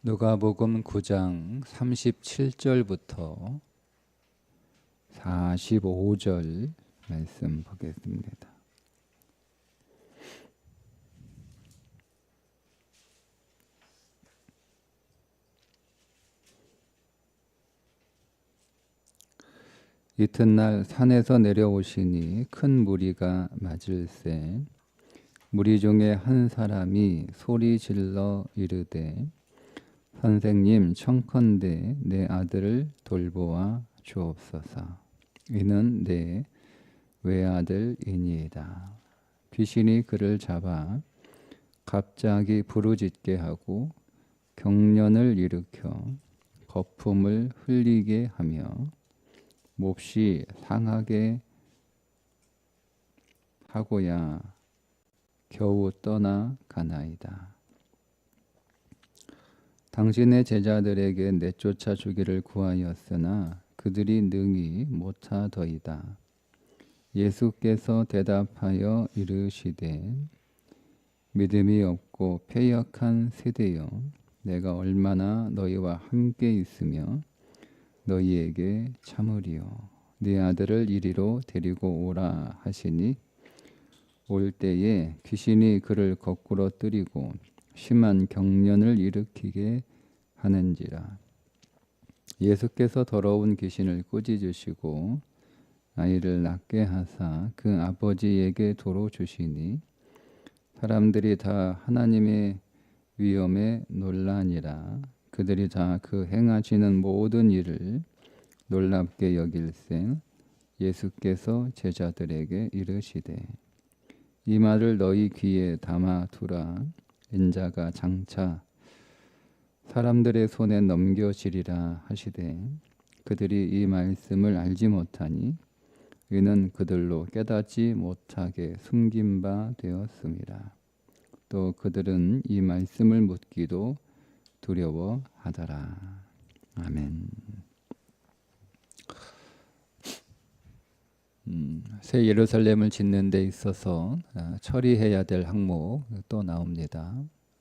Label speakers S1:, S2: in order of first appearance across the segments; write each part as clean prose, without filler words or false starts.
S1: 누가복음 9장 37절부터 45절 말씀 보겠습니다. 이튿날 산에서 내려오시니 큰 무리가 맞을세 무리 중에 한 사람이 소리 질러 이르되 선생님 청컨대 내 아들을 돌보아 주옵소서. 이는 내 외아들이니이다. 귀신이 그를 잡아 갑자기 부르짖게 하고 경련을 일으켜 거품을 흘리게 하며 몹시 상하게 하고야 겨우 떠나 가나이다. 당신의 제자들에게 내쫓아 주기를 구하였으나 그들이 능히 못하더이다. 예수께서 대답하여 이르시되 믿음이 없고 패역한 세대여 내가 얼마나 너희와 함께 있으며 너희에게 참으리요. 네 아들을 이리로 데리고 오라 하시니 올 때에 귀신이 그를 거꾸로 뜨리고 심한 경련을 일으키게 하는지라. 예수께서 더러운 귀신을 꾸짖으시고 아이를 낫게 하사 그 아버지에게 도로 주시니 사람들이 다 하나님의 위엄에 놀라니라. 그들이 다 그 행하시는 모든 일을 놀랍게 여길세 예수께서 제자들에게 이르시되 이 말을 너희 귀에 담아 두라. 인자가 장차 사람들의 손에 넘겨지리라 하시되 그들이 이 말씀을 알지 못하니 이는 그들로 깨닫지 못하게 숨긴 바 되었습니다. 또 그들은 이 말씀을 묻기도 두려워하더라. 아멘. 새 예루살렘을 짓는 데 있어서 처리해야 될 항목 또 나옵니다.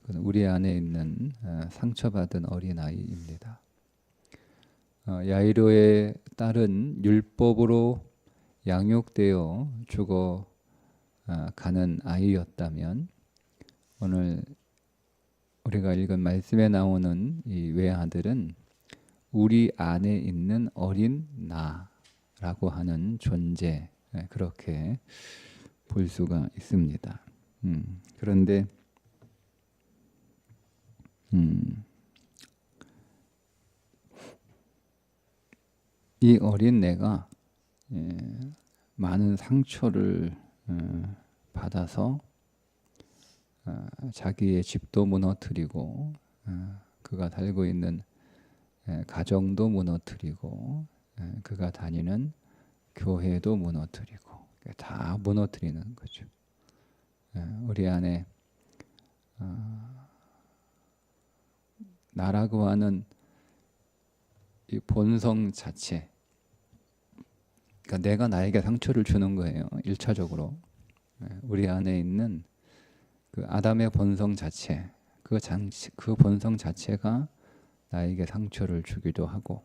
S1: 우리 안에 있는 상처받은 어린아이입니다. 야이로의 딸은 율법으로 양육되어 죽어 가는 아이였다면 오늘 우리가 읽은 말씀에 나오는 이 외아들은 우리 안에 있는 어린 나라고 하는 존재, 그렇게 볼 수가 있습니다. 그런데 이 어린 내가 많은 상처를 받아서 자기의 집도 무너뜨리고 그가 살고 있는 가정도 무너뜨리고 그가 다니는 교회도 무너뜨리고 다 무너뜨리는 거죠. 우리 안에 나라고 하는 이 본성 자체, 그러니까 내가 나에게 상처를 주는 거예요. 1차적으로 우리 안에 있는 그 아담의 본성 자체, 그 본성 자체가 나에게 상처를 주기도 하고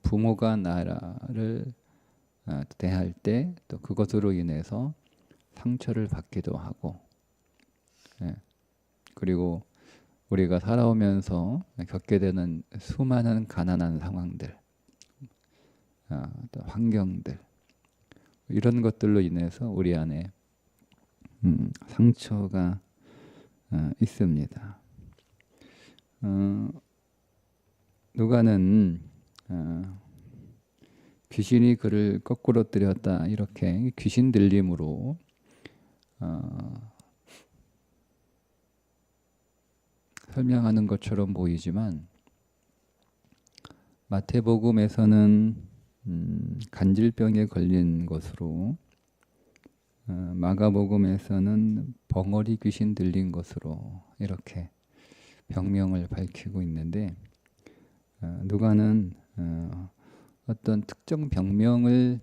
S1: 부모가 나를 대할 때 또 그것으로 인해서 상처를 받기도 하고 그리고 우리가 살아오면서 겪게 되는 수많은 가난한 상황들, 또 환경들 이런 것들로 인해서 우리 안에 상처가 있습니다. 누가는 귀신이 그를 거꾸로 뜨렸다 이렇게 귀신 들림으로 설명하는 것처럼 보이지만 마태복음에서는 간질병에 걸린 것으로 마가복음에서는 벙어리 귀신 들린 것으로 이렇게 병명을 밝히고 있는데 누가는 어떤 특정 병명을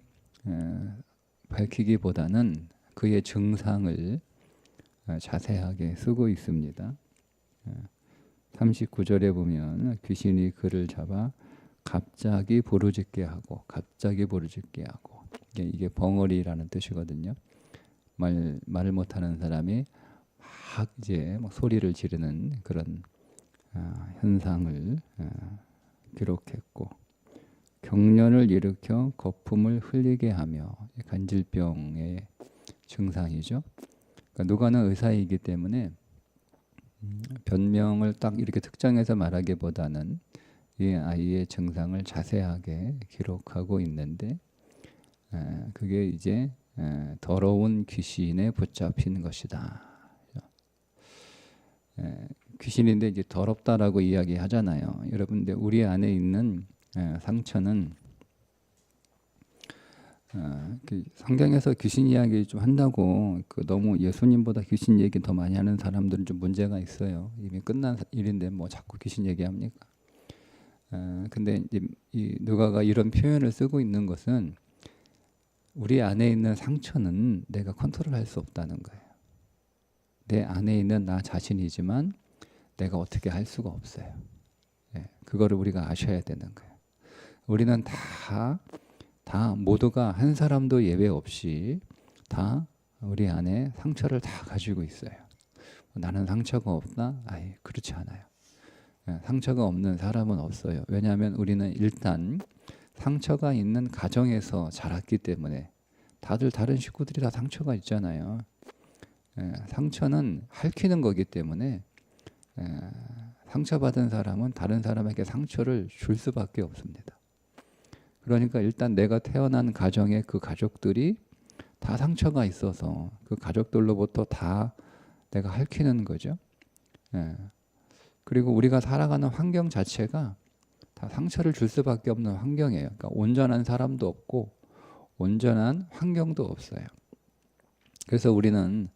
S1: 밝히기보다는 그의 증상을 자세하게 쓰고 있습니다. 39절에 보면 귀신이 그를 잡아 갑자기 부르짖게 하고 이게 벙어리라는 뜻이거든요. 말을 못하는 사람이 막 이제 막 소리를 지르는 그런 현상을 기록했고, 경련을 일으켜 거품을 흘리게 하며, 간질병의 증상이죠. 그러니까 누가는 의사이기 때문에 변명을 딱 이렇게 특정해서 말하기보다는 이 아이의 증상을 자세하게 기록하고 있는데, 그게 이제 더러운 귀신에 붙잡힌 것이다. 귀신인데 이제 더럽다라고 이야기하잖아요. 여러분들 우리 안에 있는 상처는 성경에서 귀신 이야기 좀 한다고 너무 예수님보다 귀신 얘기 더 많이 하는 사람들은 좀 문제가 있어요. 이미 끝난 일인데 뭐 자꾸 귀신 얘기합니까? 근데 이제 이 누가가 이런 표현을 쓰고 있는 것은 우리 안에 있는 상처는 내가 컨트롤할 수 없다는 거예요. 내 안에 있는 나 자신이지만 내가 어떻게 할 수가 없어요. 그거를 우리가 아셔야 되는 거예요. 우리는 다 모두가 한 사람도 예외 없이 다 우리 안에 상처를 다 가지고 있어요. 나는 상처가 없나? 그렇지 않아요. 상처가 없는 사람은 없어요. 왜냐하면 우리는 일단 상처가 있는 가정에서 자랐기 때문에, 다들 다른 식구들이 다 상처가 있잖아요. 상처는 핥히는 거기 때문에 상처받은 사람은 다른 사람에게 상처를 줄 수밖에 없습니다. 그러니까 일단 내가 태어난 가정의 그 가족들이 다 상처가 있어서 그 가족들로부터 다 내가 핥히는 거죠. 그리고 우리가 살아가는 환경 자체가 다 상처를 줄 수밖에 없는 환경이에요. 그러니까 온전한 사람도 없고 온전한 환경도 없어요. 그래서 우리는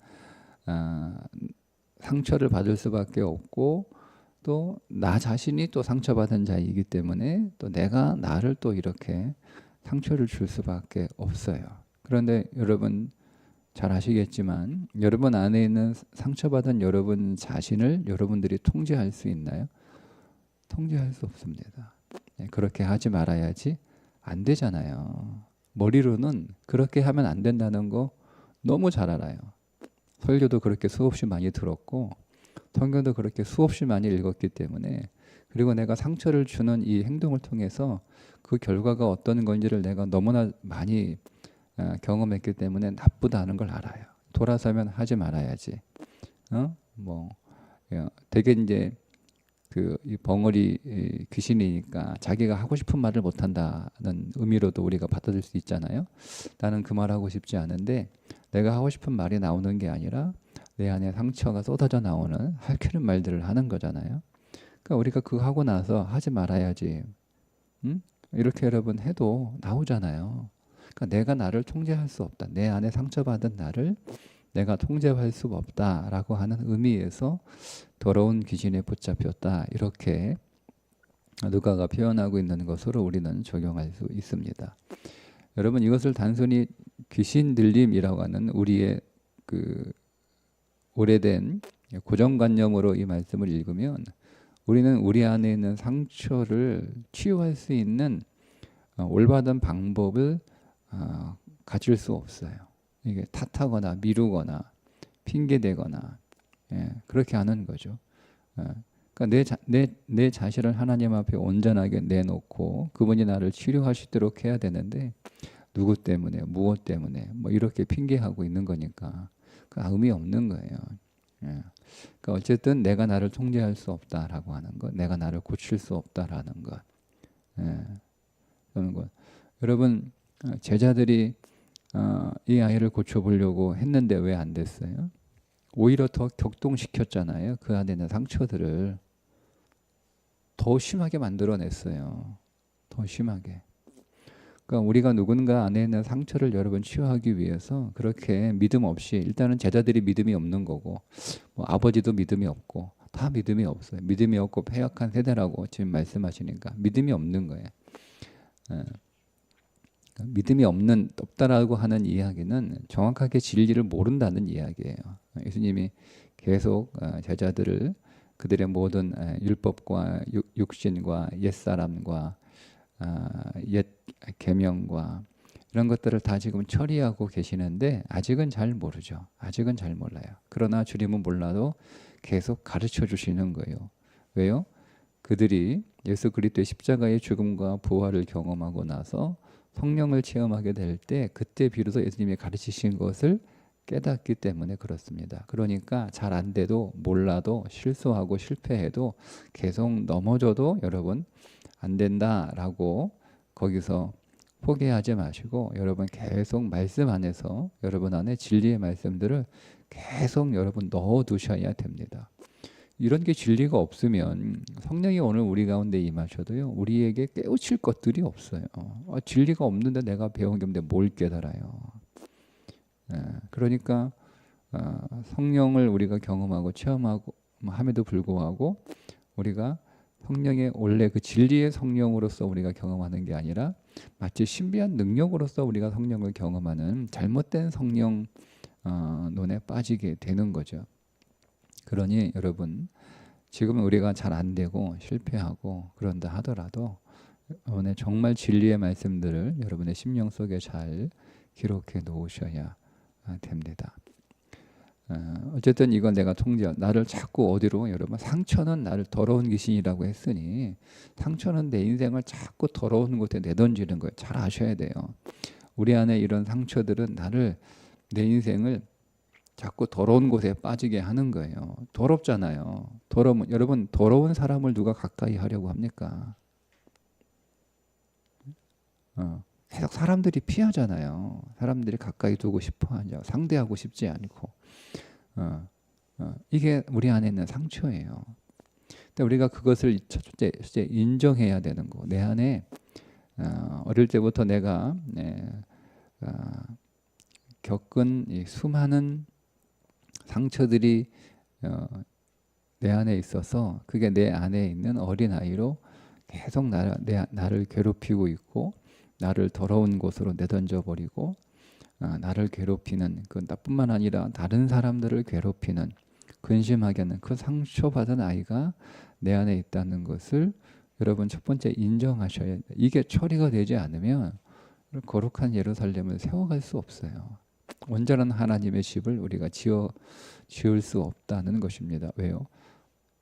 S1: 상처를 받을 수밖에 없고, 또 나 자신이 또 상처받은 자이기 때문에 또 내가 나를 또 이렇게 상처를 줄 수밖에 없어요. 그런데 여러분 잘 아시겠지만 여러분 안에 있는 상처받은 여러분 자신을 여러분들이 통제할 수 있나요? 통제할 수 없습니다. 그렇게 하지 말아야지 안 되잖아요. 머리로는 그렇게 하면 안 된다는 거 너무 잘 알아요. 설교도 그렇게 수없이 많이 들었고 성경도 그렇게 수없이 많이 읽었기 때문에, 그리고 내가 상처를 주는 이 행동을 통해서 그 결과가 어떤 건지를 내가 너무나 많이 경험했기 때문에 나쁘다는 걸 알아요. 돌아서면 하지 말아야지. 되게 이제 이 벙어리 귀신이니까 자기가 하고 싶은 말을 못 한다는 의미로도 우리가 받아들일 수 있잖아요. 나는 그 말 하고 싶지 않은데 내가 하고 싶은 말이 나오는 게 아니라 내 안에 상처가 쏟아져 나오는 핥히는 말들을 하는 거잖아요. 그러니까 우리가 그거 하고 나서 하지 말아야지. 이렇게 여러분 해도 나오잖아요. 그러니까 내가 나를 통제할 수 없다. 내 안에 상처받은 나를 내가 통제할 수가 없다라고 하는 의미에서 더러운 귀신에 붙잡혔다, 이렇게 누가가 표현하고 있는 것으로 우리는 적용할 수 있습니다. 여러분 이것을 단순히 귀신 들림이라고 하는 우리의 오래된 고정관념으로 이 말씀을 읽으면 우리는 우리 안에 있는 상처를 치유할 수 있는 올바른 방법을 가질 수 없어요. 이게 탓하거나 미루거나 핑계대거나 그렇게 하는 거죠. 그러니까 내 자신을 하나님 앞에 온전하게 내놓고 그분이 나를 치료하시도록 해야 되는데, 누구 때문에 무엇 때문에 뭐 이렇게 핑계하고 있는 거니까 의미 없는 거예요. 그러니까 어쨌든 내가 나를 통제할 수 없다라고 하는 것, 내가 나를 고칠 수 없다라는 것, 그런 것. 여러분 제자들이 이 아이를 고쳐보려고 했는데 왜 안 됐어요? 오히려 더 격동시켰잖아요. 그 안에 있는 상처들을 더 심하게 만들어냈어요. 더 심하게. 그러니까 우리가 누군가 안에 있는 상처를 여러분 치유하기 위해서 그렇게 믿음 없이, 일단은 제자들이 믿음이 없는 거고, 뭐 아버지도 믿음이 없고 다 믿음이 없어요. 믿음이 없고 패역한 세대라고 지금 말씀하시니까 믿음이 없는 거예요. 믿음이 없다라고 하는 이야기는 정확하게 진리를 모른다는 이야기예요. 예수님이 계속 제자들을 그들의 모든 율법과 육신과 옛사람과 옛 계명과 이런 것들을 다 지금 처리하고 계시는데 아직은 잘 모르죠. 아직은 잘 몰라요. 그러나 주님은 몰라도 계속 가르쳐 주시는 거예요. 왜요? 그들이 예수 그리스도의 십자가의 죽음과 부활을 경험하고 나서 성령을 체험하게 될 때 그때 비로소 예수님이 가르치신 것을 깨닫기 때문에 그렇습니다. 그러니까 잘 안 돼도 몰라도 실수하고 실패해도 계속 넘어져도 여러분 안 된다라고 거기서 포기하지 마시고 여러분 계속 말씀 안에서 여러분 안에 진리의 말씀들을 계속 여러분 넣어 두셔야 됩니다. 이런 게 진리가 없으면 성령이 오늘 우리 가운데 임하셔도요 우리에게 깨우칠 것들이 없어요. 진리가 없는데 내가 배운 게 없는데 뭘 깨달아요. 그러니까 성령을 우리가 경험하고 체험하고 함에도 불구하고 우리가 성령의 원래 그 진리의 성령으로서 우리가 경험하는 게 아니라 마치 신비한 능력으로서 우리가 성령을 경험하는 잘못된 성령 논에 빠지게 되는 거죠. 그러니 여러분 지금 우리가 잘 안 되고 실패하고 그런다 하더라도 오늘 정말 진리의 말씀들을 여러분의 심령 속에 잘 기록해 놓으셔야 됩니다. 어쨌든 이건 내가 나를 자꾸 어디로 여러분 상처는 나를 더러운 귀신이라고 했으니 상처는 내 인생을 자꾸 더러운 곳에 내던지는 거예요. 잘 아셔야 돼요. 우리 안에 이런 상처들은 내 인생을 자꾸 더러운 곳에 빠지게 하는 거예요. 더럽잖아요. 여러분 더러운 사람을 누가 가까이 하려고 합니까? 계속 사람들이 피하잖아요. 사람들이 가까이 두고 싶어 하죠. 상대하고 싶지 않고. 이게 우리 안에 있는 상처예요. 근데 우리가 그것을 첫째 인정해야 되는 거. 내 안에 어릴 때부터 내가 겪은 이 수많은 상처들이 내 안에 있어서 그게 내 안에 있는 어린아이로 계속 나를 괴롭히고 있고 나를 더러운 곳으로 내던져 버리고 나를 괴롭히는 그 나뿐만 아니라 다른 사람들을 괴롭히는 근심하게 하는 그 상처받은 아이가 내 안에 있다는 것을 여러분 첫 번째 인정하셔야 돼요. 이게 처리가 되지 않으면 거룩한 예루살렘을 세워갈 수 없어요. 온전한 하나님의 집을 우리가 지을 수 없다는 것입니다. 왜요?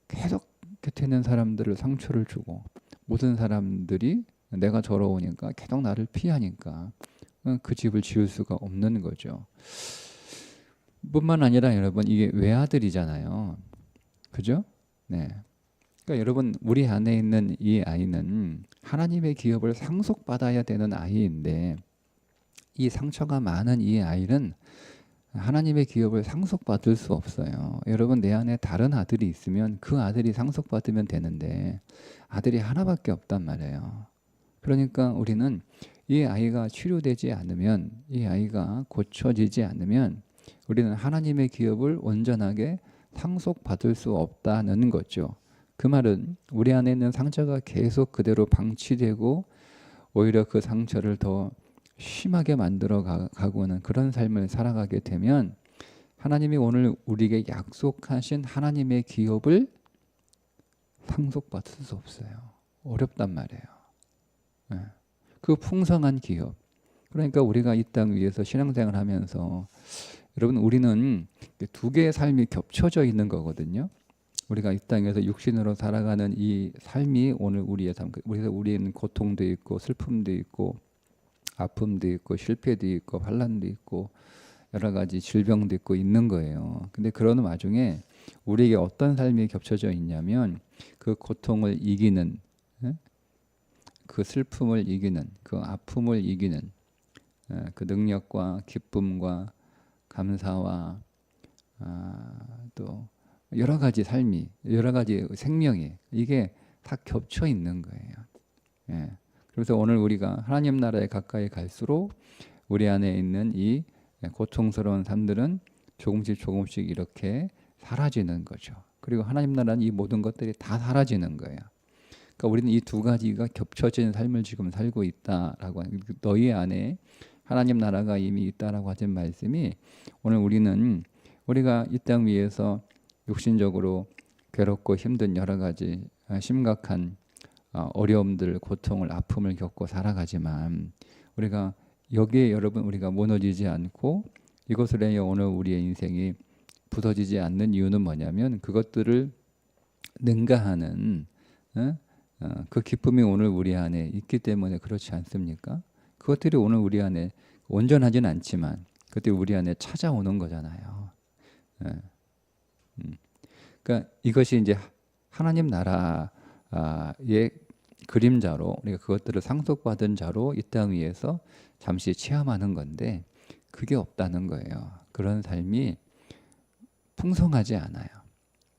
S1: 계속 곁에 있는 사람들을 상처를 주고 모든 사람들이 내가 더러우니까 계속 나를 피하니까 그 집을 지을 수가 없는 거죠. 뿐만 아니라 여러분 이게 외아들이잖아요. 그죠? 네. 그러니까 여러분 우리 안에 있는 이 아이는 하나님의 기업을 상속받아야 되는 아이인데 이 상처가 많은 이 아이는 하나님의 기업을 상속받을 수 없어요. 여러분 내 안에 다른 아들이 있으면 그 아들이 상속받으면 되는데 아들이 하나밖에 없단 말이에요. 그러니까 우리는 이 아이가 치료되지 않으면 이 아이가 고쳐지지 않으면 우리는 하나님의 기업을 온전하게 상속받을 수 없다는 거죠. 그 말은 우리 안에 있는 상처가 계속 그대로 방치되고 오히려 그 상처를 더 심하게 만들어 가고는 그런 삶을 살아가게 되면 하나님이 오늘 우리에게 약속하신 하나님의 기업을 상속받을 수 없어요. 어렵단 말이에요. 그 풍성한 기업. 그러니까 우리가 이 땅 위에서 신앙생활을 하면서 여러분 우리는 두 개의 삶이 겹쳐져 있는 거거든요. 우리가 이 땅에서 육신으로 살아가는 이 삶이 오늘 우리의 삶. 그래서 우리는 고통도 있고 슬픔도 있고 아픔도 있고 실패도 있고 환난도 있고 여러 가지 질병도 있고 있는 거예요. 근데 그런 와중에 우리에게 어떤 삶이 겹쳐져 있냐면 그 고통을 이기는, 그 슬픔을 이기는, 그 아픔을 이기는 그 능력과 기쁨과 감사와 또 여러 가지 삶이, 여러 가지 생명이 이게 다 겹쳐 있는 거예요. 그래서 오늘 우리가 하나님 나라에 가까이 갈수록 우리 안에 있는 이 고통스러운 삶들은 조금씩 이렇게 사라지는 거죠. 그리고 하나님 나라는 이 모든 것들이 다 사라지는 거예요. 그러니까 우리는 이 두 가지가 겹쳐진 삶을 지금 살고 있다라고 하는, 너희 안에 하나님 나라가 이미 있다라고 하신 말씀이 오늘 우리가 이 땅 위에서 육신적으로 괴롭고 힘든 여러 가지 심각한 어려움들, 고통을, 아픔을 겪고 살아가지만 우리가 여기에 여러분 우리가 무너지지 않고 이것으로 인해 오늘 우리의 인생이 부서지지 않는 이유는 뭐냐면 그것들을 능가하는 그 기쁨이 오늘 우리 안에 있기 때문에 그렇지 않습니까? 그것들이 오늘 우리 안에 온전하진 않지만 그것들이 우리 안에 찾아오는 거잖아요. 그러니까 이것이 이제 하나님 나라의 그림자로 우리가 그것들을 상속받은 자로 이 땅 위에서 잠시 체험하는 건데 그게 없다는 거예요. 그런 삶이 풍성하지 않아요.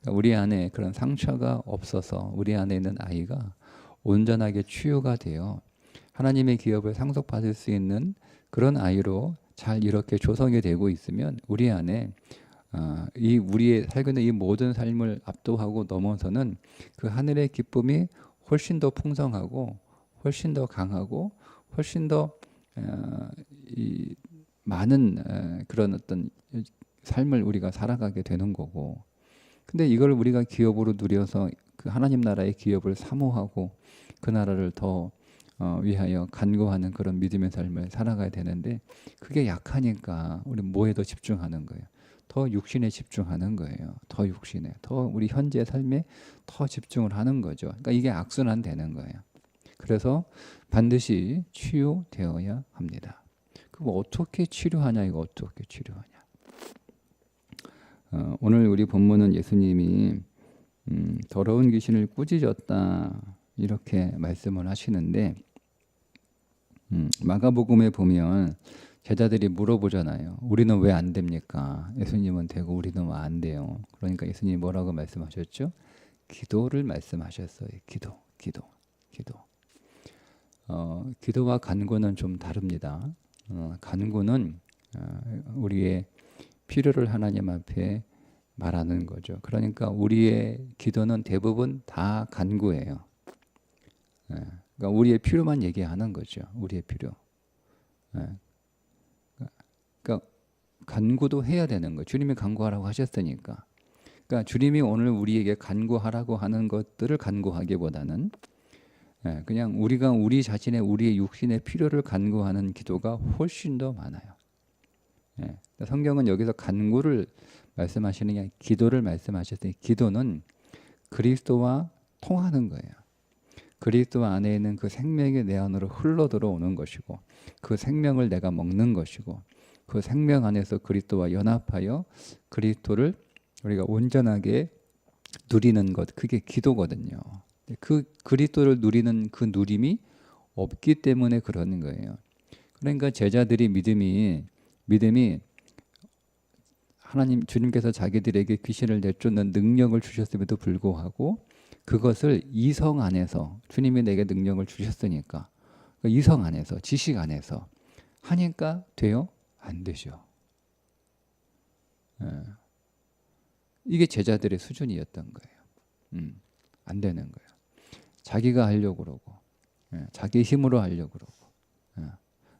S1: 그러니까 우리 안에 그런 상처가 없어서 우리 안에 있는 아이가 온전하게 치유가 되어 하나님의 기업을 상속받을 수 있는 그런 아이로 잘 이렇게 조성이 되고 있으면 우리 안에 이 우리의 살고 있는 이 모든 삶을 압도하고 넘어서는 그 하늘의 기쁨이 훨씬 더 풍성하고 훨씬 더 강하고 훨씬 더 이 많은 그런 어떤 삶을 우리가 살아가게 되는 거고. 근데 이걸 우리가 기업으로 누려서 그 하나님 나라의 기업을 사모하고 그 나라를 더 위하여 간구하는 그런 믿음의 삶을 살아가야 되는데 그게 약하니까 우리 뭐에 더 집중하는 거예요. 더 육신에 집중하는 거예요. 더 육신에, 더 우리 현재 삶에 더 집중을 하는 거죠. 그러니까 이게 악순환 되는 거예요. 그래서 반드시 치유되어야 합니다. 그럼 어떻게 치료하냐? 이거 어떻게 치료하냐? 오늘 우리 본문은 예수님이 더러운 귀신을 꾸짖었다 이렇게 말씀을 하시는데 마가복음에 보면 제자들이 물어보잖아요. 우리는 왜 안 됩니까? 예수님은 되고 우리는 왜 안 돼요? 그러니까 예수님이 뭐라고 말씀하셨죠? 기도를 말씀하셨어요. 기도. 기도와 간구는 좀 다릅니다. 간구는 우리의 필요를 하나님 앞에 말하는 거죠. 그러니까 우리의 기도는 대부분 다 간구예요. 그러니까 우리의 필요만 얘기하는 거죠. 우리의 필요. 그러니까 간구도 해야 되는 거예요. 주님이 간구하라고 하셨으니까. 그러니까 주님이 오늘 우리에게 간구하라고 하는 것들을 간구하기보다는 그냥 우리가 우리 자신의 우리의 육신의 필요를 간구하는 기도가 훨씬 더 많아요. 성경은 여기서 간구를 말씀하시는 게 아니라 기도를 말씀하셨으니 기도는 그리스도와 통하는 거예요. 그리스도 안에 있는 그 생명이 내 안으로 흘러 들어오는 것이고 그 생명을 내가 먹는 것이고 그 생명 안에서 그리스도와 연합하여 그리스도를 우리가 온전하게 누리는 것, 그게 기도거든요. 그 그리스도를 누리는 그 누림이 없기 때문에 그러는 거예요. 그러니까 제자들이 믿음이 하나님 주님께서 자기들에게 귀신을 내쫓는 능력을 주셨음에도 불구하고 그것을 이성 안에서 주님이 내게 능력을 주셨으니까 이성 안에서 지식 안에서 하니까 돼요? 안 되죠. 이게 제자들의 수준이었던 거예요. 안 되는 거예요. 자기가 하려고 그러고 자기 힘으로 하려고 그러고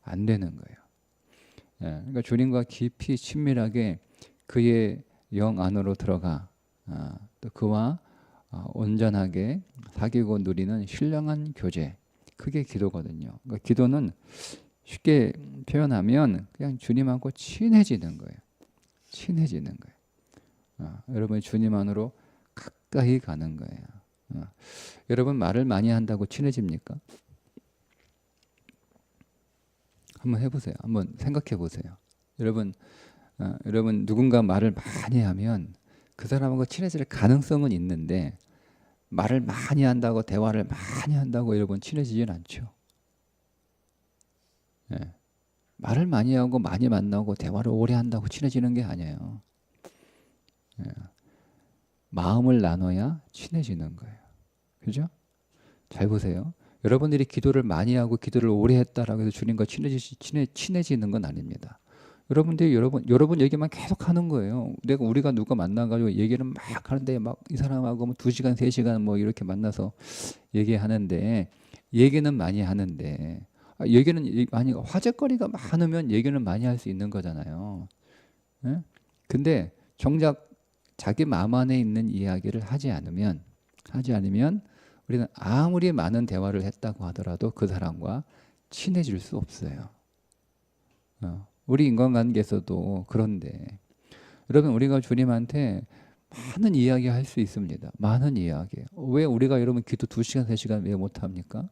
S1: 안 되는 거예요. 그러니까 주님과 깊이 친밀하게 그의 영 안으로 들어가 또 그와 온전하게 사귀고 누리는 신령한 교제, 그게 기도거든요. 그러니까 기도는 쉽게 표현하면 그냥 주님하고 친해지는 거예요. 친해지는 거예요. 여러분이 주님 안으로 가까이 가는 거예요. 여러분 말을 많이 한다고 친해집니까? 한번 해보세요. 한번 생각해 보세요. 여러분 누군가 말을 많이 하면 그 사람하고 친해질 가능성은 있는데 말을 많이 한다고 대화를 많이 한다고 여러분 친해지진 않죠. 말을 많이 하고 많이 만나고 대화를 오래 한다고 친해지는 게 아니에요. 마음을 나눠야 친해지는 거예요. 그죠? 잘 보세요. 여러분들이 기도를 많이 하고 기도를 오래 했다라고 해서 주님과 친해지는 건 아닙니다. 여러분들이 여러분 얘기만 계속 하는 거예요. 우리가 누가 만나가지고 얘기를 막 하는데 막 이 사람하고 뭐 2시간, 3시간 뭐 이렇게 만나서 얘기하는데 얘기는 많이 하는데 얘기는 많이 화제거리가 많으면 얘기는 많이 할 수 있는 거잖아요. 근데 정작 자기 마음 안에 있는 이야기를 하지 않으면 우리는 아무리 많은 대화를 했다고 하더라도 그 사람과 친해질 수 없어요. 우리 인간관계에서도 그런데 여러분 우리가 주님한테 많은 이야기 할 수 있습니다. 많은 이야기. 왜 우리가 여러분 기도 2시간, 3시간 왜 못합니까?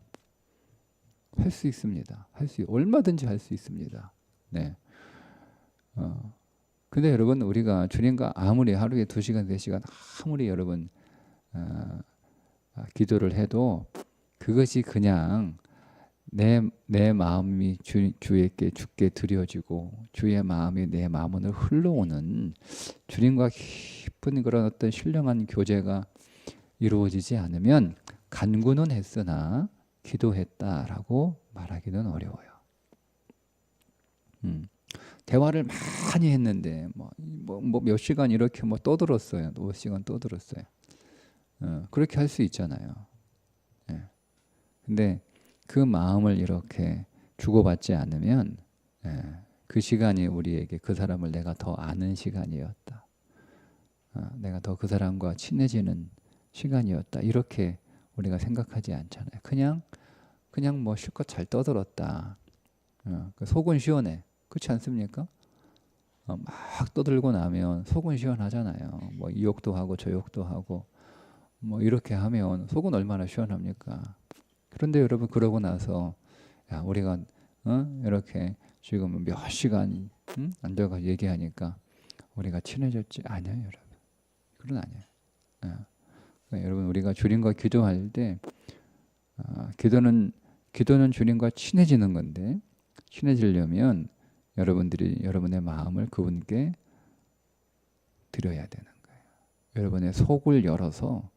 S1: 할 수 있습니다. 얼마든지 할 수 있습니다. 네. 근데 여러분 우리가 주님과 아무리 하루에 2시간, 3시간 아무리 여러분 기도를 해도 그것이 그냥 내 마음이 주께 드려지고 주의 마음이 내 마음으로 흘러오는 주님과 깊은 그런 어떤 신령한 교제가 이루어지지 않으면 간구는 했으나 기도했다라고 말하기는 어려워요. 대화를 많이 했는데 몇 시간 이렇게 떠들었어요. 5시간 떠들었어요. 그렇게 할 수 있잖아요. 근데 그 마음을 이렇게 주고받지 않으면 그 시간이 우리에게 그 사람을 내가 더 아는 시간이었다. 내가 더 그 사람과 친해지는 시간이었다. 이렇게 우리가 생각하지 않잖아요. 그냥 실컷 잘 떠들었다. 속은 시원해. 그렇지 않습니까? 막 떠들고 나면 속은 시원하잖아요. 이 욕도 하고 저 욕도 하고 이렇게 하면 속은 얼마나 시원합니까? 그런데 여러분 그러고 나서 우리가 이렇게 지금 몇 시간 앉아가 얘기하니까 우리가 친해졌지? 아니에요, 여러분. 그건 아니에요. 그러니까 여러분 우리가 주님과 기도할 때 기도는 주님과 친해지는 건데 친해지려면 여러분들이 여러분의 마음을 그분께 드려야 되는 거예요. 여러분의 속을 열어서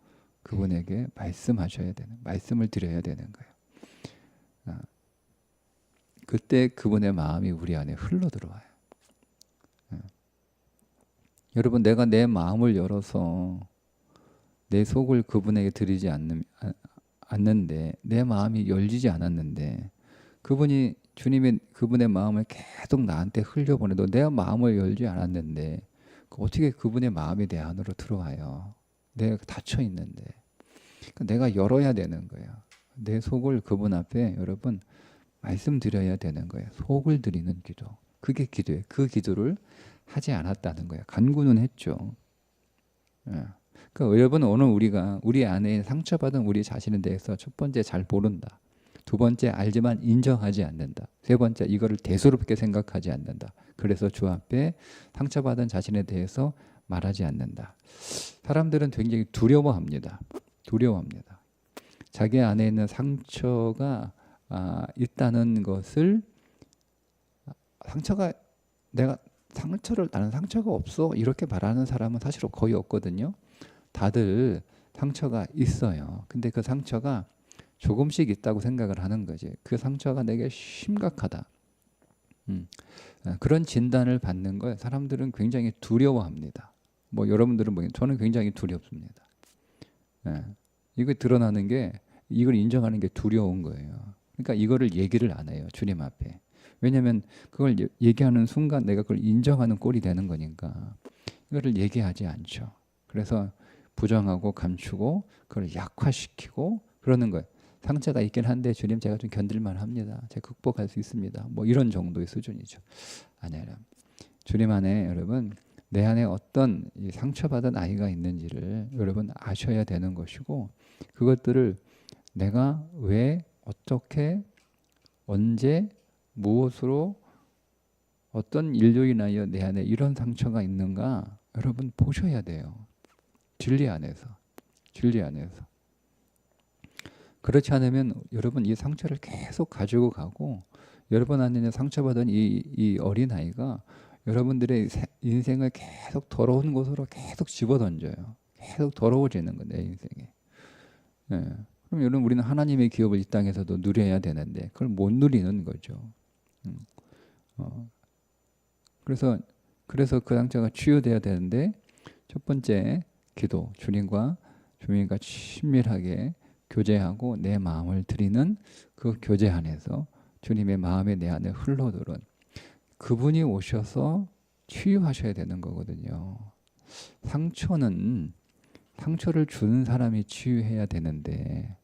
S1: 그분에게 말씀을 드려야 되는 거예요. 그때 그분의 마음이 우리 안에 흘러 들어와요. 여러분 내가 내 마음을 열어서 내 속을 그분에게 드리지 않는데 내 마음이 열리지 않았는데 주님이 그분의 마음을 계속 나한테 흘려보내도 내 마음을 열지 않았는데 어떻게 그분의 마음이 내 안으로 들어와요? 내가 닫혀 있는데 내가 열어야 되는 거예요. 내 속을 그분 앞에 여러분 말씀드려야 되는 거예요. 속을 드리는 기도. 그게 기도예요. 그 기도를 하지 않았다는 거예요. 간구는 했죠. 그러니까 여러분 오늘 우리 안에 상처받은 우리 자신에 대해서 첫 번째 잘 모른다. 두 번째 알지만 인정하지 않는다. 세 번째 이거를 대수롭게 생각하지 않는다. 그래서 주 앞에 상처받은 자신에 대해서 말하지 않는다. 사람들은 굉장히 두려워합니다. 자기 안에 있는 상처가 있다는 것을 나는 상처가 없어 이렇게 말하는 사람은 사실 거의 없거든요. 다들 상처가 있어요. 근데 그 상처가 조금씩 있다고 생각을 하는 거지. 그 상처가 내게 심각하다. 그런 진단을 받는 걸 사람들은 굉장히 두려워합니다. 여러분들은 저는 굉장히 두렵습니다. 이거 드러나는 게 이걸 인정하는 게 두려운 거예요. 그러니까 이거를 얘기를 안 해요. 주님 앞에. 왜냐하면 그걸 얘기하는 순간 내가 그걸 인정하는 꼴이 되는 거니까 이거를 얘기하지 않죠. 그래서 부정하고 감추고 그걸 약화시키고 그러는 거예요. 상처가 있긴 한데 주님 제가 좀 견딜만 합니다. 제가 극복할 수 있습니다. 이런 정도의 수준이죠. 아니라 주님 안에 여러분 내 안에 어떤 이 상처받은 아이가 있는지를 여러분 아셔야 되는 것이고 그것들을 내가 왜 어떻게 언제 무엇으로 어떤 일로 인하여 내 안에 이런 상처가 있는가 여러분 보셔야 돼요. 진리 안에서. 그렇지 않으면 여러분 이 상처를 계속 가지고 가고 여러분 안에 있는 상처받은 이 어린아이가 여러분들의 인생을 계속 더러운 곳으로 계속 집어던져요. 계속 더러워지는 거예요. 내 인생에. 그럼 여러분 우리는 하나님의 기업을 이 땅에서도 누려야 되는데 그걸 못 누리는 거죠. 그래서 그 상처가 치유돼야 되는데 첫 번째 기도, 주님과 친밀하게 교제하고 내 마음을 드리는 그 교제 안에서 주님의 마음이 내 안에 흘러들은 그분이 오셔서 치유하셔야 되는 거거든요. 상처를 주는 사람이 치유해야 되는데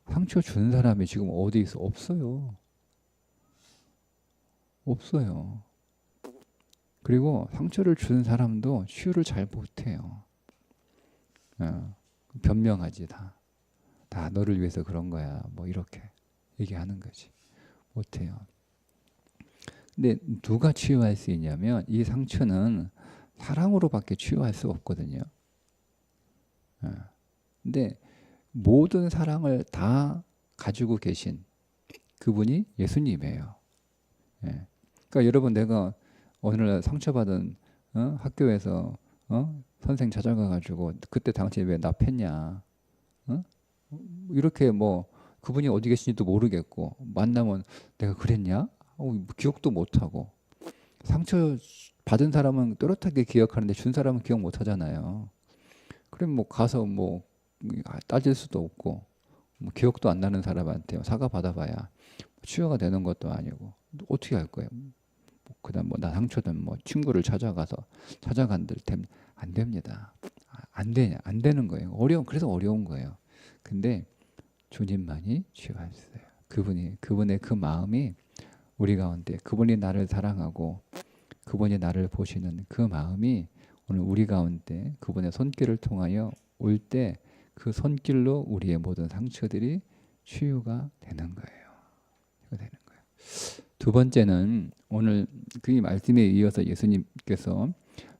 S1: 상처 주는 사람이 지금 어디 있어? 없어요. 없어요. 그리고 상처를 주는 사람도 치유를 잘 못해요. 변명하지 다. 다 너를 위해서 그런 거야. 뭐 이렇게 얘기하는 거지. 못해요. 근데 누가 치유할 수 있냐면 이 상처는 사랑으로밖에 치유할 수 없거든요. 근데 모든 사랑을 다 가지고 계신 그분이 예수님이에요. 그러니까 여러분 내가 오늘날 상처받은 학교에서 선생 찾아가가지고 그때 당신이 왜 나 팼냐? 이렇게 뭐 그분이 어디 계신지도 모르겠고 만나면 내가 그랬냐? 기억도 못하고 상처 받은 사람은 또렷하게 기억하는데 준 사람은 기억 못하잖아요. 그럼 뭐 가서 뭐 따질 수도 없고 뭐 기억도 안 나는 사람한테 사과 받아봐야 치유가 되는 것도 아니고 어떻게 할 거예요? 그다음 뭐 나 상처든 뭐 친구를 찾아간들 안 됩니다. 안 되는 거예요. 그래서 어려운 거예요. 근데 주님만이 치유할 수 있어요. 그분의 그 마음이 우리 가운데 그분이 나를 사랑하고 그분이 나를 보시는 그 마음이 오늘 우리 가운데 그분의 손길을 통하여 올 때 그 손길로 우리의 모든 상처들이 치유가 되는 거예요. 두 번째는 오늘 그 말씀에 이어서 예수님께서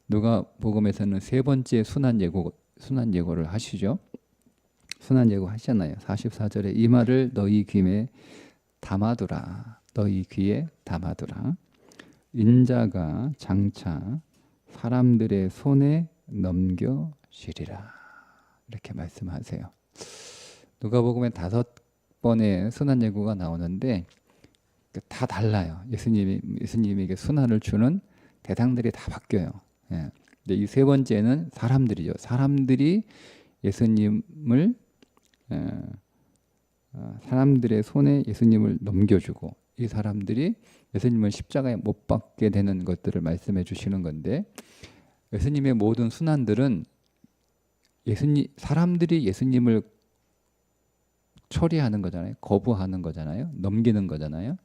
S1: 누가복음에서는 세 번째 순환 예고를 하시죠. 순환 예고 하시잖아요. 44절에 이 말을 너희 귀에 담아두라. 너희 귀에 담아두라. 인자가 장차 사람들의 손에 넘겨지리라. 이렇게 말씀하세요. 누가복음에 5번의 순환 예고가 나오는데 다 달라요. 예수님에게 순환을 주는 대상들이 다 바뀌어요. 근데 이 세 번째는 사람들이죠. 사람들이 예수님을 사람들의 손에 예수님을 넘겨주고 이 사람들이 예수님을 십자가에 못 박게 되는 것들을 말씀해 주시는 건데 예수님의 모든 순환들은 사람들이 예수님을 처리하는 거잖아요. 거부하는 거잖아요. 넘기는 거잖아요.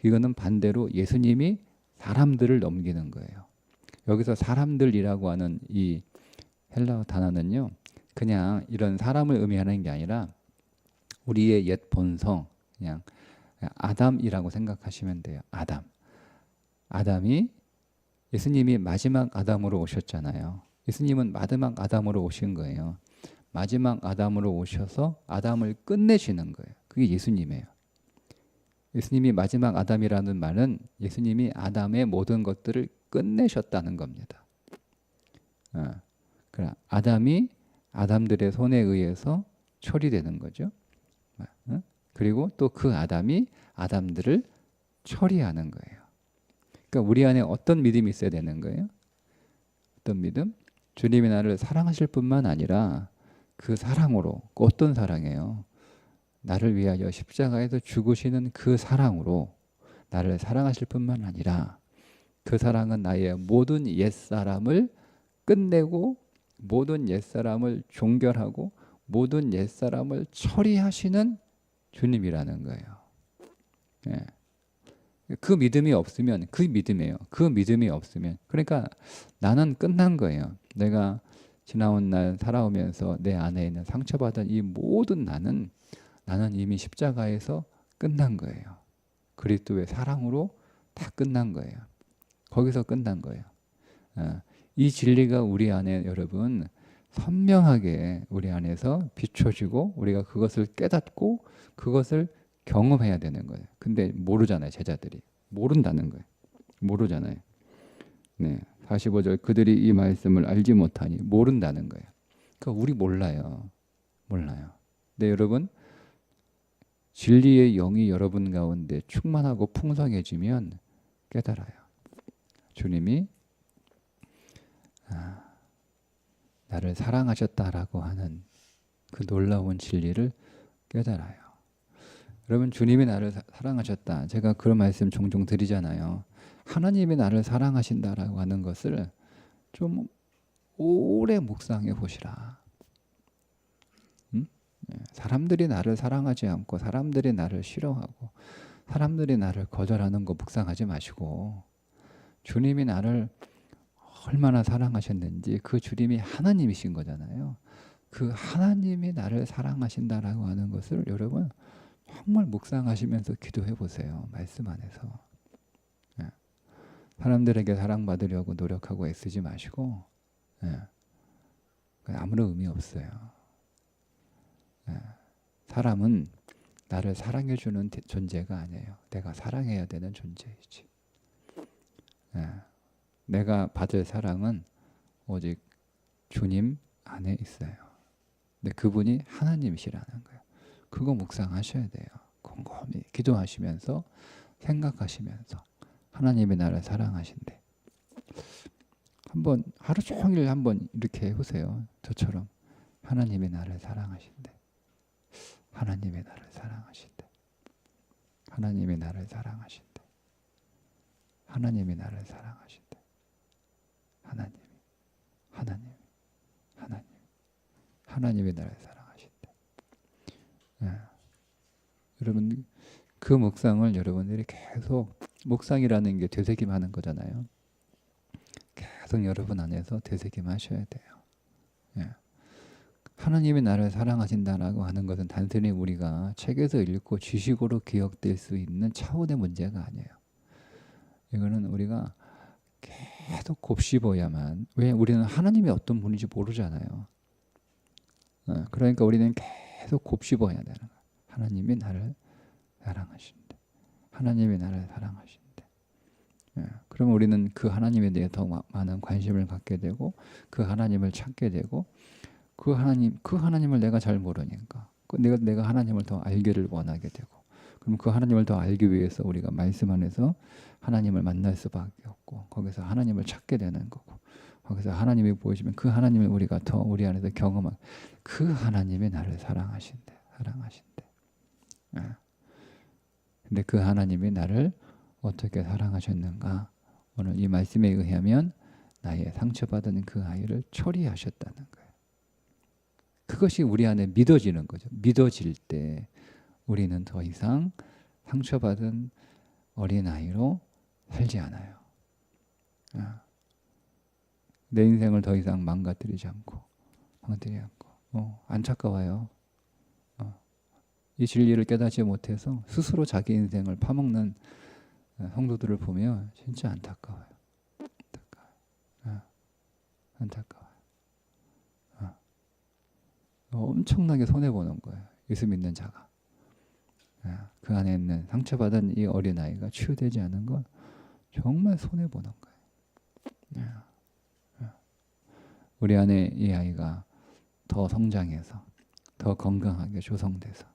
S1: 이거는 반대로 예수님이 사람들을 넘기는 거예요. 여기서 사람들이라고 하는 이 헬라어 단어는요. 그냥 이런 사람을 의미하는 게 아니라 우리의 옛 본성, 그냥 아담이라고 생각하시면 돼요. 아담이 예수님이 마지막 아담으로 오셨잖아요. 예수님은 마지막 아담으로 오신 거예요. 마지막 아담으로 오셔서 아담을 끝내시는 거예요. 그게 예수님이에요. 예수님이 마지막 아담이라는 말은 예수님이 아담의 모든 것들을 끝내셨다는 겁니다. 아담이 아담들의 손에 의해서 처리되는 거죠. 그리고 또 그 아담이 아담들을 처리하는 거예요. 그러니까 우리 안에 어떤 믿음이 있어야 되는 거예요? 어떤 믿음? 주님이 나를 사랑하실 뿐만 아니라 그 사랑으로, 어떤 사랑이에요? 나를 위하여 십자가에서 죽으시는 그 사랑으로 나를 사랑하실 뿐만 아니라 그 사랑은 나의 모든 옛사람을 끝내고 모든 옛사람을 종결하고 모든 옛사람을 처리하시는 주님이라는 거예요. 그 믿음이 없으면 그 믿음이에요. 그 믿음이 없으면 그러니까 나는 끝난 거예요. 내가 지나온 날 살아오면서 내 안에 있는 상처받은 이 모든 나는 이미 십자가에서 끝난 거예요. 그리스도의 사랑으로 다 끝난 거예요. 거기서 끝난 거예요. 이 진리가 우리 안에 여러분 선명하게 우리 안에서 비춰지고 우리가 그것을 깨닫고 그것을 경험해야 되는 거예요. 근데 모르잖아요. 제자들이. 모른다는 거예요. 모르잖아요. 네, 45절 그들이 이 말씀을 알지 못하니 모른다는 거예요. 그러니까 우리 몰라요. 근데 여러분 진리의 영이 여러분 가운데 충만하고 풍성해지면 깨달아요. 주님이 나를 사랑하셨다라고 하는 그 놀라운 진리를 깨달아요. 여러분 주님이 나를 사랑하셨다. 제가 그런 말씀 종종 드리잖아요. 하나님이 나를 사랑하신다라고 하는 것을 좀 오래 묵상해 보시라. 응? 사람들이 나를 사랑하지 않고 사람들이 나를 싫어하고 사람들이 나를 거절하는 거 묵상하지 마시고 주님이 나를 얼마나 사랑하셨는지 그 주님이 하나님이신 거잖아요. 그 하나님이 나를 사랑하신다라고 하는 것을 여러분 정말 묵상하시면서 기도해 보세요. 말씀 안에서. 사람들에게 사랑받으려고 노력하고 애쓰지 마시고 아무런 의미 없어요. 사람은 나를 사랑해주는 존재가 아니에요. 내가 사랑해야 되는 존재이지. 내가 받을 사랑은 오직 주님 안에 있어요. 근데 그분이 하나님이시라는 거예요. 그거 묵상하셔야 돼요. 곰곰이 기도하시면서 생각하시면서 하나님이 나를 사랑하신대. 한번 하루 종일 한번 이렇게 해보세요. 저처럼 하나님이 나를 사랑하신대. 하나님이 나를 사랑하신대. 하나님이 나를 사랑하신대. 하나님이 나를 사랑하신대. 하나님이 나를 사랑하신대. 여러분 그 묵상을 여러분들이 계속 묵상이라는 게 되새김하는 거잖아요. 계속 여러분 안에서 되새김하셔야 돼요. 하나님이 나를 사랑하신다라고 하는 것은 단순히 우리가 책에서 읽고 지식으로 기억될 수 있는 차원의 문제가 아니에요. 이거는 우리가 계속 곱씹어야만. 왜? 우리는 하나님이 어떤 분인지 모르잖아요. 그러니까 우리는 계속 곱씹어야 되는 거예요. 하나님이 나를 사랑하신대. 하나님이 나를 사랑하신대. 그러면 우리는 그 하나님에 대해 더 많은 관심을 갖게 되고 그 하나님을 찾게 되고 그 하나님을 내가 잘 모르니까 내가 하나님을 더 알기를 원하게 되고 그럼 그 하나님을 더 알기 위해서 우리가 말씀 안에서 하나님을 만날 수밖에 없고 거기서 하나님을 찾게 되는 거고 거기서 하나님이 보이시면 그 하나님을 우리가 더 우리 안에서 경험한 그 하나님이 나를 사랑하신대. 근데 그 하나님이 나를 어떻게 사랑하셨는가? 오늘 이 말씀에 의하면 나의 상처받은 그 아이를 처리하셨다는 거예요. 그것이 우리 안에 믿어지는 거죠. 믿어질 때 우리는 더 이상 상처받은 어린아이로 살지 않아요. 내 인생을 더 이상 망가뜨리지 않고 안타까워요. 이 진리를 깨닫지 못해서 스스로 자기 인생을 파먹는 성도들을 보면 진짜 안타까워요. 안타까워요. 엄청나게 손해보는 거예요. 예수 믿는 자가. 그 안에 있는 상처받은 이 어린아이가 치유되지 않은 건 정말 손해보는 거예요. 우리 안에 이 아이가 더 성장해서 더 건강하게 조성돼서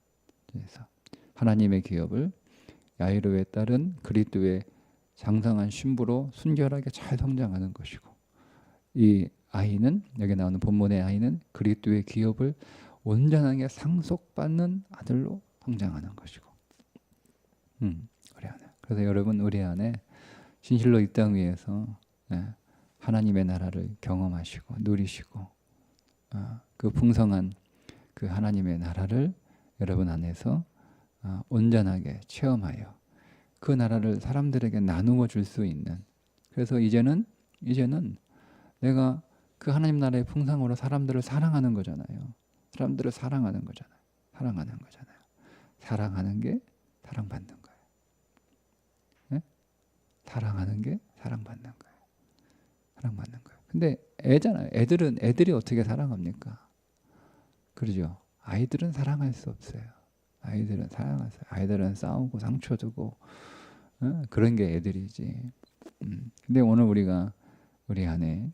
S1: 하나님의 기업을 야이로에 따른 그리스도의 장성한 신부로 순결하게 잘 성장하는 것이고 이 아이는 여기 나오는 본문의 아이는 그리스도의 기업을 온전하게 상속받는 아들로 성장하는 것이고 우리 안에. 그래서 여러분 우리 안에 진실로 이 땅 위에서 하나님의 나라를 경험하시고 누리시고 그 풍성한 그 하나님의 나라를 여러분 안에서 온전하게 체험하여 그 나라를 사람들에게 나누어 줄 수 있는. 그래서 이제는 내가 그 하나님 나라의 풍성으로 사람들을 사랑하는 거잖아요. 사람들을 사랑하는 거잖아요. 사랑하는 게 사랑받는 거예요. 네? 사랑하는 게 사랑받는 거예요. 근데 애잖아요. 애들이 어떻게 사랑합니까? 그러죠. 아이들은 사랑할 수 없어요. 아이들은 싸우고 상처 주고 그런 게 애들이지. 근데 오늘 우리 안에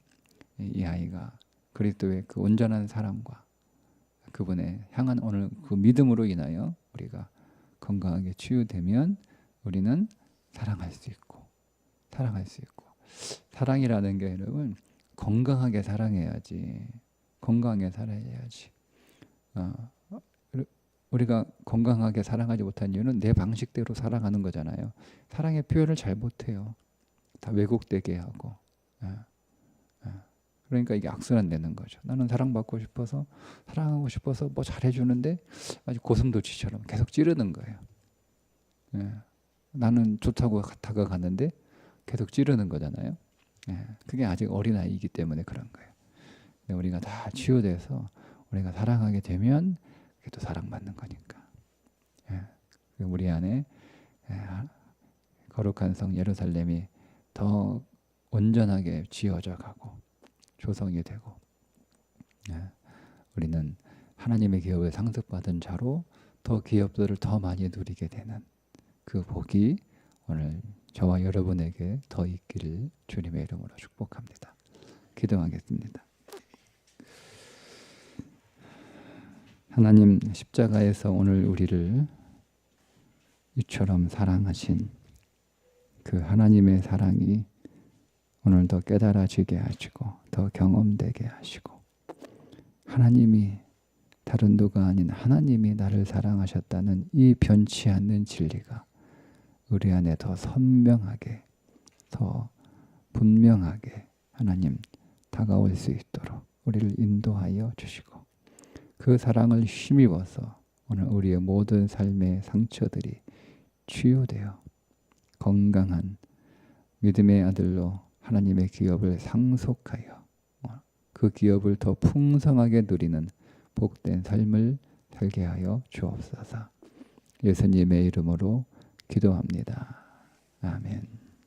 S1: 이 아이가 그리스도의 그 온전한 사랑과 그분의 향한 오늘 그 믿음으로 인하여 우리가 건강하게 치유되면 우리는 사랑할 수 있고 사랑이라는 게 여러분 건강하게 사랑해야지. 건강하게 살아야지. 우리가 건강하게 사랑하지 못한 이유는 내 방식대로 사랑하는 거잖아요. 사랑의 표현을 잘 못해요. 다 왜곡되게 하고. 그러니까 이게 악순환되는 거죠. 나는 사랑받고 싶어서 사랑하고 싶어서 뭐 잘해주는데 아주 고슴도치처럼 계속 찌르는 거예요. 예. 나는 좋다고 다가가는데 계속 찌르는 거잖아요. 예. 그게 아직 어린아이이기 때문에 그런 거예요. 근데 우리가 다 치유돼서 우리가 사랑하게 되면 그게 또 사랑받는 거니까. 예. 우리 안에 거룩한 성 예루살렘이 더 온전하게 지어져 가고 조성이 되고, 우리는 하나님의 기업을 상속받은 자로 더 기업들을 더 많이 누리게 되는 그 복이 오늘 저와 여러분에게 더 있기를 주님의 이름으로 축복합니다. 기도하겠습니다. 하나님, 십자가에서 오늘 우리를 이처럼 사랑하신 그 하나님의 사랑이 오늘 더 깨달아지게 하시고 더 경험되게 하시고, 하나님이 다른 누가 아닌 하나님이 나를 사랑하셨다는 이 변치 않는 진리가 우리 안에 더 선명하게, 더 분명하게 하나님 다가올 수 있도록 우리를 인도하여 주시고, 그 사랑을 힘입어서 오늘 우리의 모든 삶의 상처들이 치유되어 건강한 믿음의 아들로 하나님의 기업을 상속하여 그 기업을 더 풍성하게 누리는 복된 삶을 살게 하여 주옵소서. 예수님의 이름으로 기도합니다. 아멘.